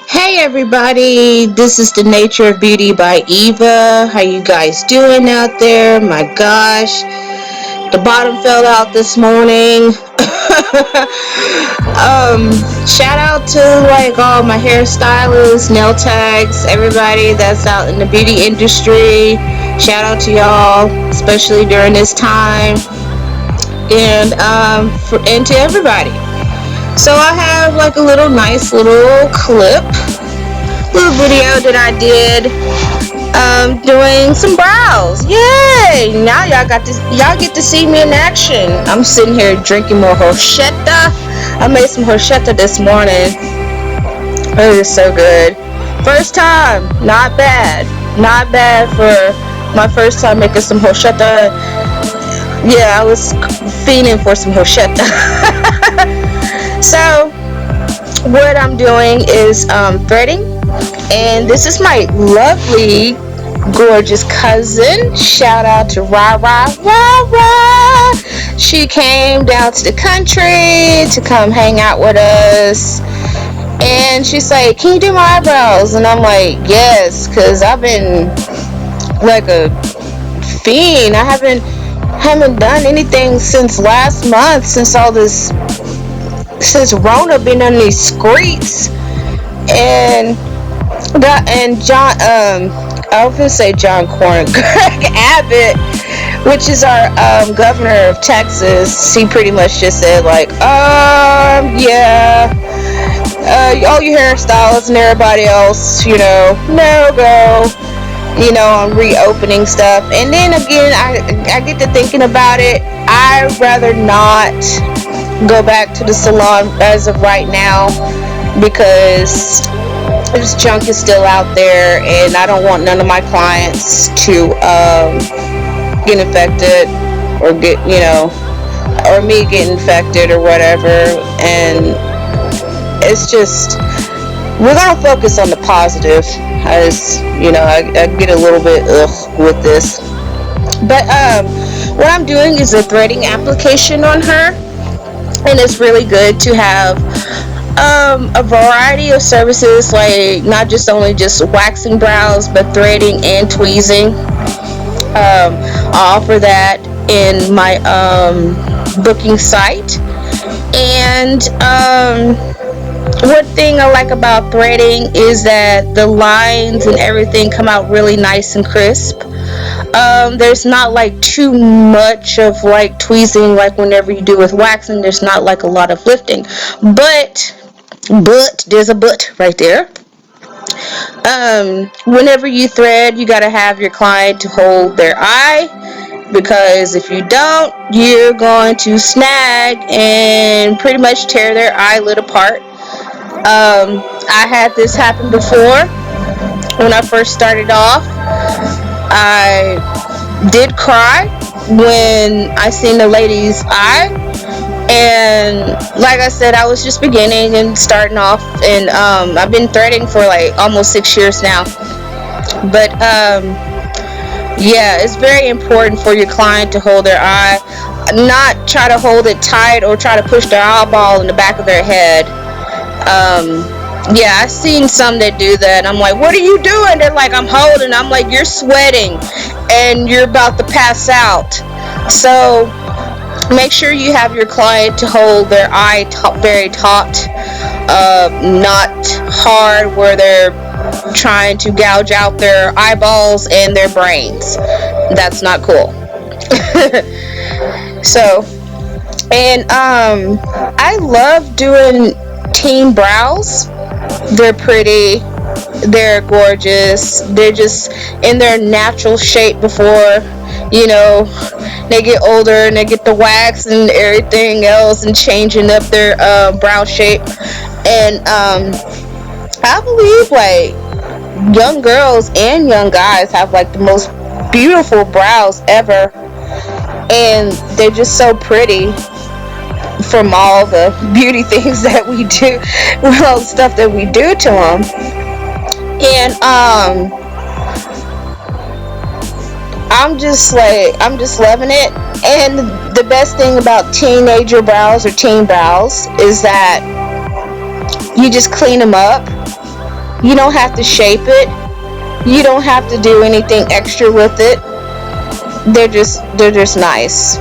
Hey everybody, this is The Nature of Beauty by Eva. How you guys doing out there? My gosh, the bottom fell out this morning. Shout out to like all my hairstylists, nail tags, everybody that's out in the beauty industry. Shout out to y'all, especially during this time, and to everybody. So I have like a little nice little clip little video that I did doing some brows. Yay! Now y'all get to see me in action. I'm sitting here drinking more horchata. I made some horchata this morning. It is so good. First time, not bad. Not bad for my first time making some horchata. Yeah, I was fiending for some horchata. So what I'm doing is threading, and this is my lovely gorgeous cousin. Shout out to Ra. She came down to the country to come hang out with us, and she's like, can you do my eyebrows? And I'm like, yes, because I've been like a fiend. I haven't done anything since last month, since Rona been on these streets. And John, I was gonna say John Corn, Greg Abbott, which is our governor of Texas. He pretty much just said like, yeah, all you hairstylists and everybody else, no go, on reopening stuff. And then again, I get to thinking about it. I'd rather not go back to the salon as of right now, because this junk is still out there, and I don't want none of my clients to get infected or or me get infected or whatever. And it's just, we're gonna focus on the positive, as I get a little bit with this. But what I'm doing is a threading application on her, and it's really good to have a variety of services, like not just only just waxing brows, but threading and tweezing. I offer that in my booking site. And one thing I like about threading is that the lines and everything come out really nice and crisp. There's not like too much of like tweezing, like whenever you do with waxing. There's not like a lot of lifting, but there's a but right there. Whenever you thread, you got to have your client to hold their eye, because if you don't, you're going to snag and pretty much tear their eyelid apart. I had this happen before. When I first started off, I did cry when I seen the lady's eye. And like I said, I was just beginning and starting off, and I've been threading for like almost 6 years now. But yeah, it's very important for your client to hold their eye, not try to hold it tight or try to push their eyeball in the back of their head. Yeah, I've seen some that do that. I'm like, what are you doing? They're like, I'm holding. I'm like, you're sweating and you're about to pass out. So make sure you have your client to hold their eye very taut, not hard where they're trying to gouge out their eyeballs and their brains. That's not cool. So, and I love doing teen brows. They're pretty, they're gorgeous, they're just in their natural shape before they get older and they get the wax and everything else and changing up their brow shape. And I believe like young girls and young guys have like the most beautiful brows ever, and they're just so pretty from all the beauty things that we do, all the stuff that we do to them. And I'm just loving it. And the best thing about teenager brows or teen brows is that you just clean them up You don't have to shape it. You don't have to do anything extra with it. They're just nice.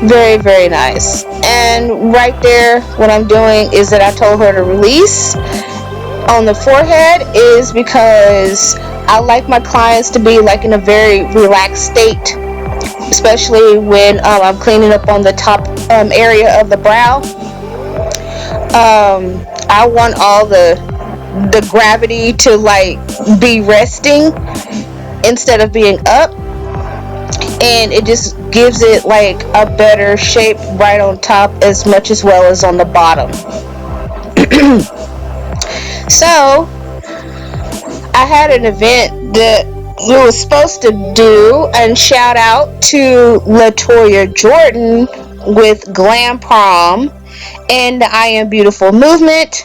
Very, very nice. And right there, what I'm doing is that I told her to release on the forehead is because I like my clients to be like in a very relaxed state, especially when I'm cleaning up on the top area of the brow. I want all the gravity to like be resting instead of being up, and it just gives it like a better shape right on top as much as well as on the bottom. So I had an event that we were supposed to do, and shout out to Latoya Jordan with Glam Prom and the I Am Beautiful movement.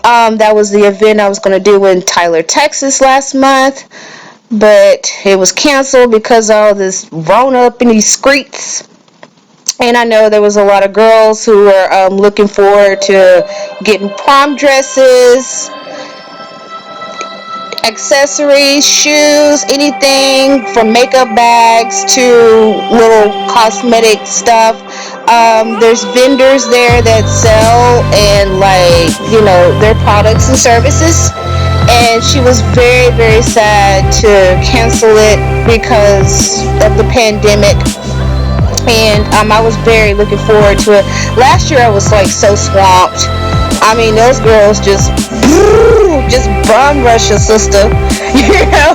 That was the event I was going to do in Tyler, Texas last month, but it was canceled because of all this Rona up in these streets. And I know there was a lot of girls who were looking forward to getting prom dresses, accessories, shoes, anything from makeup bags to little cosmetic stuff. There's vendors there that sell and like, their products and services. And she was very, very sad to cancel it because of the pandemic. And I was very looking forward to it. Last year I was like so swamped. I mean, those girls just bum rush your sister,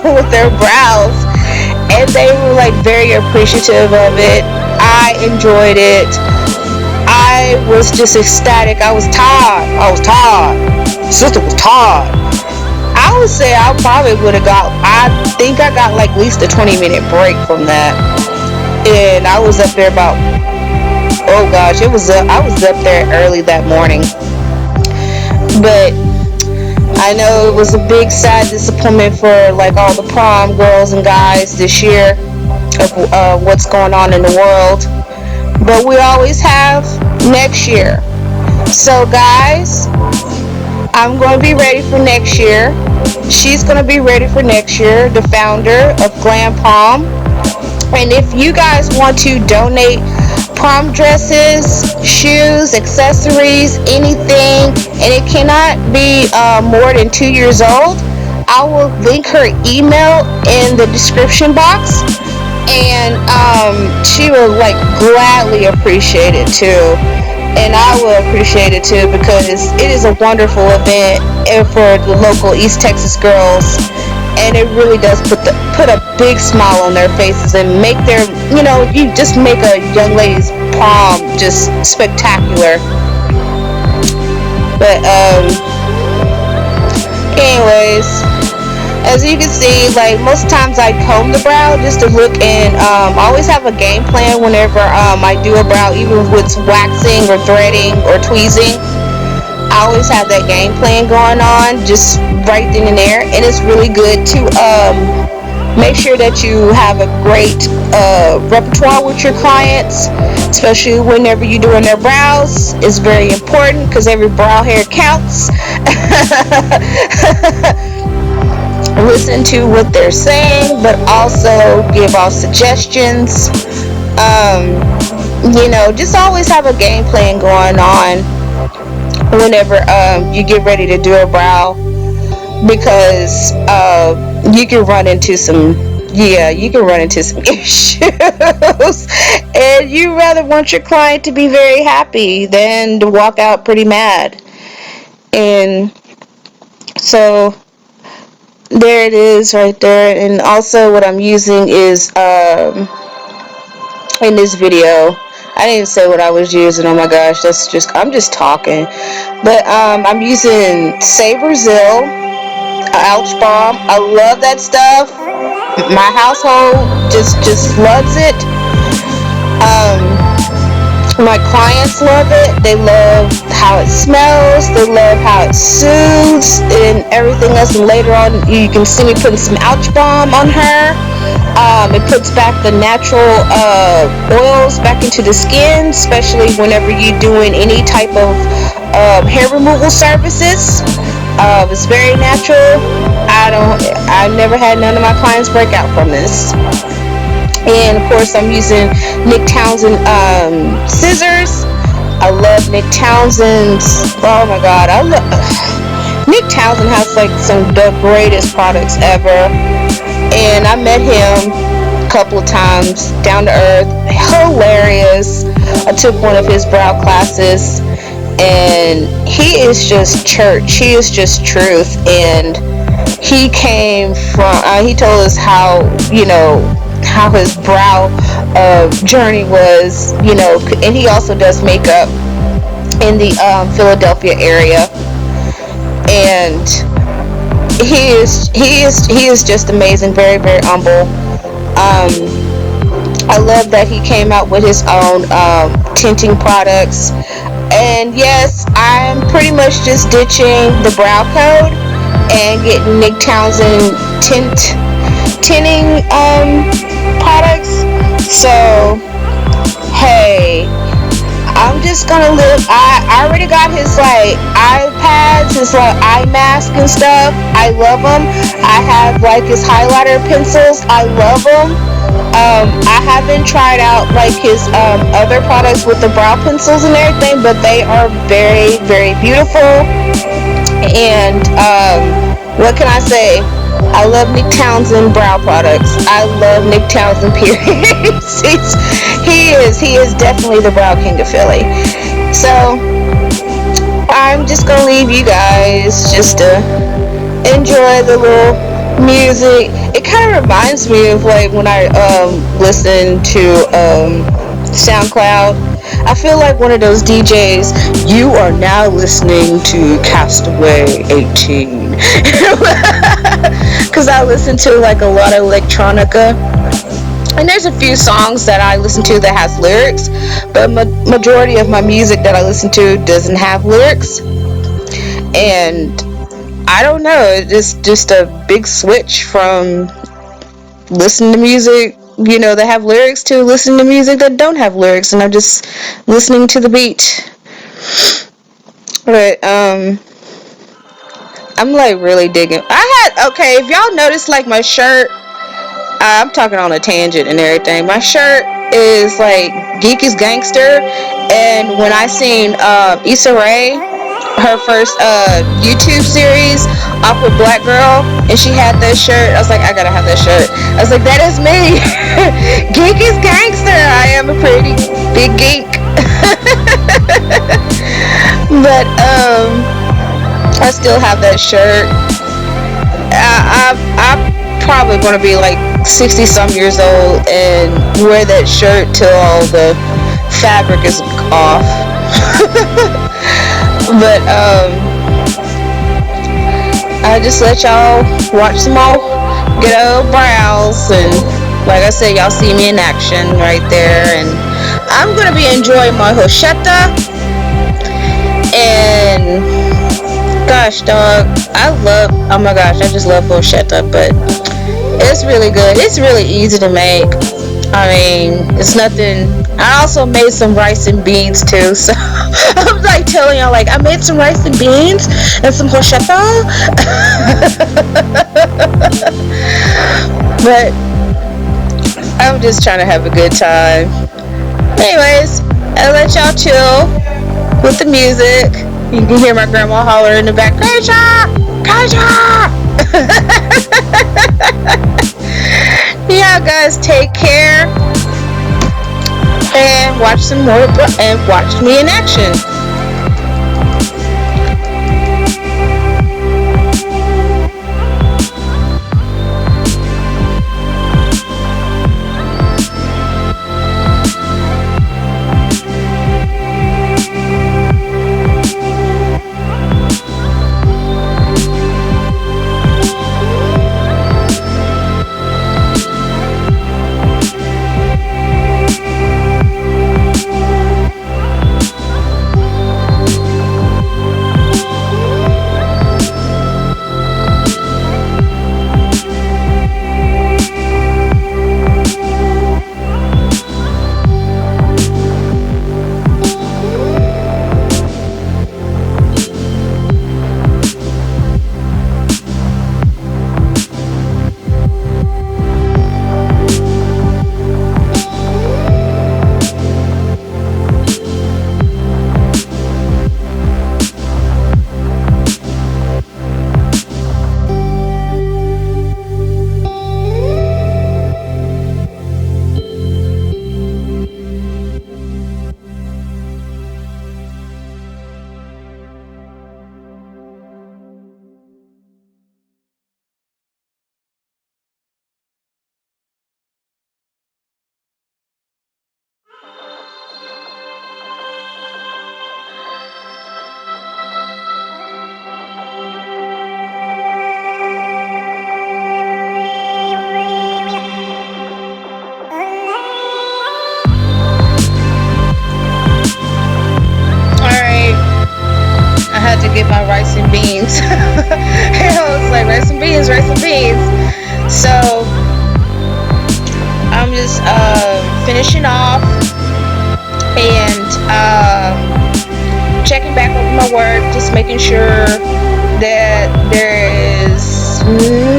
with their brows. And they were like very appreciative of it. I enjoyed it. I was just ecstatic. I was tired. Sister was tired. I would say I probably would have I think I got like at least a 20-minute break from that. And I was up there about, oh gosh, I was up there early that morning. But I know it was a big sad disappointment for like all the prom girls and guys this year of what's going on in the world. But we always have next year. So guys, I'm going to be ready for next year. She's going to be ready for next year, the founder of Glam Prom. And if you guys want to donate prom dresses, shoes, accessories, anything, and it cannot be more than 2 years old, I will link her email in the description box, and she will like gladly appreciate it too. And I will appreciate it too, because it is a wonderful event for the local East Texas girls. And it really does put a big smile on their faces and make their, you just make a young lady's prom just spectacular. But anyways, as you can see, like most times I comb the brow just to look, and I always have a game plan whenever I do a brow, even with waxing or threading or tweezing. I always have that game plan going on, just right then and there, and it's really good to make sure that you have a great repertoire with your clients, especially whenever you're doing their brows. It's very important because every brow hair counts. Listen to what they're saying, but also give off suggestions. Just always have a game plan going on whenever you get ready to do a brow, because you can run into some issues, and you rather want your client to be very happy than to walk out pretty mad. And so there it is right there. And also what I'm using is in this video, I didn't say what I was using. Oh my gosh, I'm just talking. But I'm using Brazil Ouch Balm. I love that stuff. My household just loves it. My clients love it. They love how it smells. They love how it soothes and everything else. And later on, you can see me putting some Ouch Balm on her. It puts back the natural oils back into the skin, especially whenever you're doing any type of hair removal services. It's very natural. I've never had none of my clients break out from this. And of course, I'm using Nicck Townsend scissors. I love Nicck Townsend's. Oh my God, Nicck Townsend has like some of the greatest products ever. And I met him a couple of times, down to earth, hilarious. I took one of his brow classes, and he is just church. He is just truth. And he came from. He told us how how his brow journey was. And he also does makeup in the Philadelphia area, and he is just amazing. Very, very humble. I love that he came out with his own tinting products. And yes, I'm pretty much just ditching the brow code and getting Nicck Townsend tinting products. So hey, I'm just gonna live. I already got his like iPads, his like eye mask and stuff. I love them. I have like his highlighter pencils. I love them. I haven't tried out like his other products with the brow pencils and everything, but they are very, very beautiful. And what can I say? I love Nicck Townsend brow products. I love Nicck Townsend, period. He is definitely the brow king of Philly. So I'm just gonna leave you guys just to enjoy the little music. It kind of reminds me of like when I listen to SoundCloud. I feel like one of those DJs. You are now listening to Castaway 18. Because I listen to like a lot of electronica, and there's a few songs that I listen to that has lyrics, but majority of my music that I listen to doesn't have lyrics. And I don't know, it's just a big switch from listening to music that have lyrics to listening to music that don't have lyrics, and I'm just listening to the beat. But I'm like really digging. Okay, if y'all notice like my shirt, I'm talking on a tangent and everything. My shirt is like Geek is Gangster, and when I seen Issa Rae, her first YouTube series off with Black Girl, and she had that shirt, I was like, I gotta have that shirt. I was like, that is me. Geek is Gangster. I am a pretty big geek. But I still have that shirt. I'm probably going to be like 60 some years old and wear that shirt till all the fabric is off. But I just let y'all watch some more ghetto brows, and like I said, y'all see me in action right there. And I'm going to be enjoying my horchata. And gosh, dog, oh my gosh, I just love horchata, but it's really good. It's really easy to make. I mean, it's nothing. I also made some rice and beans too, so I'm like telling y'all, like, I made some rice and beans and some horchata. But I'm just trying to have a good time. Anyways, I'll let y'all chill with the music. You can hear my grandma holler in the back, Kaja! Kaja! Yeah, guys, take care and watch some more and watch me in action. to get my rice and beans. And I was like, rice and beans, rice and beans. So I'm just finishing off and checking back over my work, just making sure that there is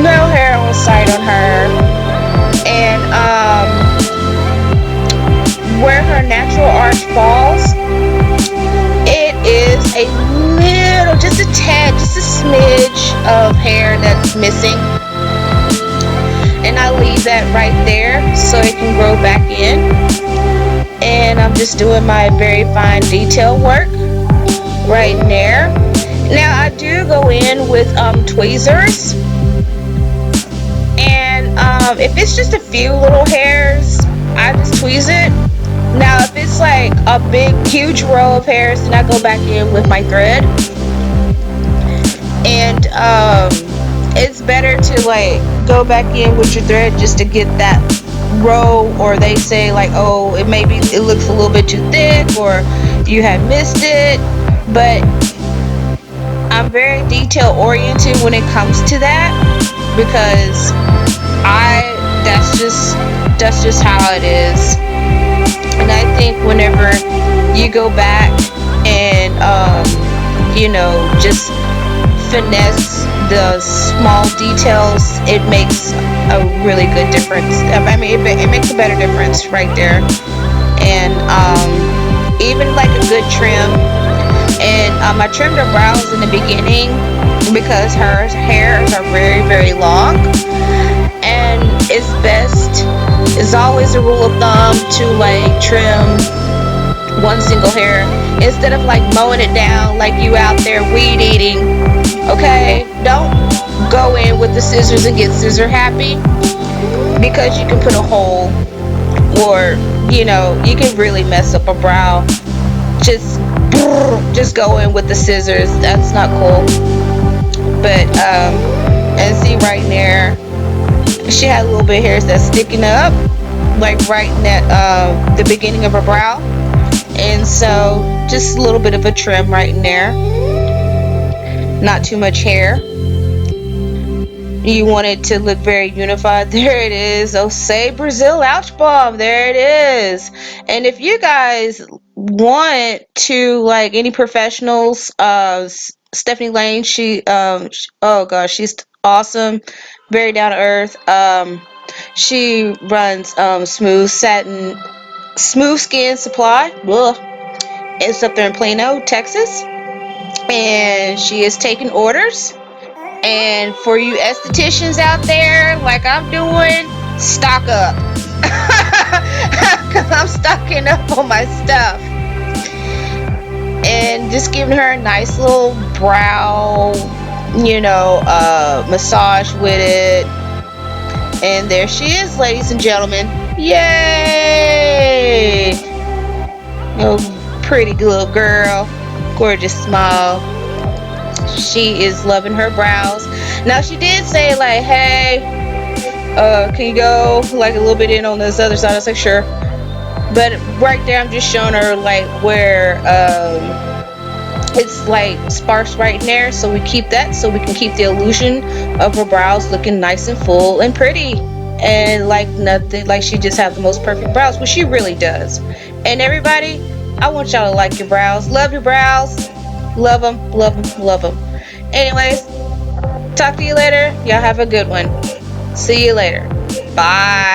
no hair on sight on her, and where her natural arch falls, it is a little, just a tad, just a smidge of hair that's missing, and I leave that right there so it can grow back in. And I'm just doing my very fine detail work right there. Now I do go in with tweezers, and if it's just a few little hairs, I just tweeze it. Now if it's like a big huge row of hairs, then I go back in with my thread. And it's better to like go back in with your thread just to get that row, or they say like, oh, it looks a little bit too thick, or you have missed it. But I'm very detail oriented when it comes to that, because that's just how it is. And I think whenever you go back and just finesse the small details, it makes a really good difference. I mean, it makes a better difference right there. And even like a good trim. And I trimmed her brows in the beginning because her hairs are very, very long. And it's always a rule of thumb to like trim one single hair instead of like mowing it down like you out there weed eating. Okay, don't go in with the scissors and get scissor happy, because you can put a hole, or you can really mess up a brow. Just go in with the scissors. That's not cool. But and see right there, she had a little bit of hairs that's sticking up, like right in that the beginning of her brow, and so just a little bit of a trim right in there. Not too much hair. You want it to look very unified. There it is. Oh, say Brazil Ouch Balm. There it is. And if you guys want to, like, any professionals, Stephanie Lane, oh gosh, she's awesome. Very down to earth. She runs Smooth Skin Supply. Ugh. It's up there in Plano, Texas. And she is taking orders. And for you estheticians out there, like I'm doing, stock up. Because I'm stocking up on my stuff. And just giving her a nice little brow, massage with it. And there she is, ladies and gentlemen. Yay! Oh, pretty little girl. Gorgeous smile. She is loving her brows. Now she did say like, hey, can you go like a little bit in on this other side? I was like, sure. But right there I'm just showing her like where it's like sparse right in there, so we keep that so we can keep the illusion of her brows looking nice and full and pretty, and like nothing, like she just have the most perfect brows, which she really does. And everybody, I want y'all to like your brows, love your brows, love them, love them, love them. Anyways, talk to you later. Y'all have a good one. See you later. Bye.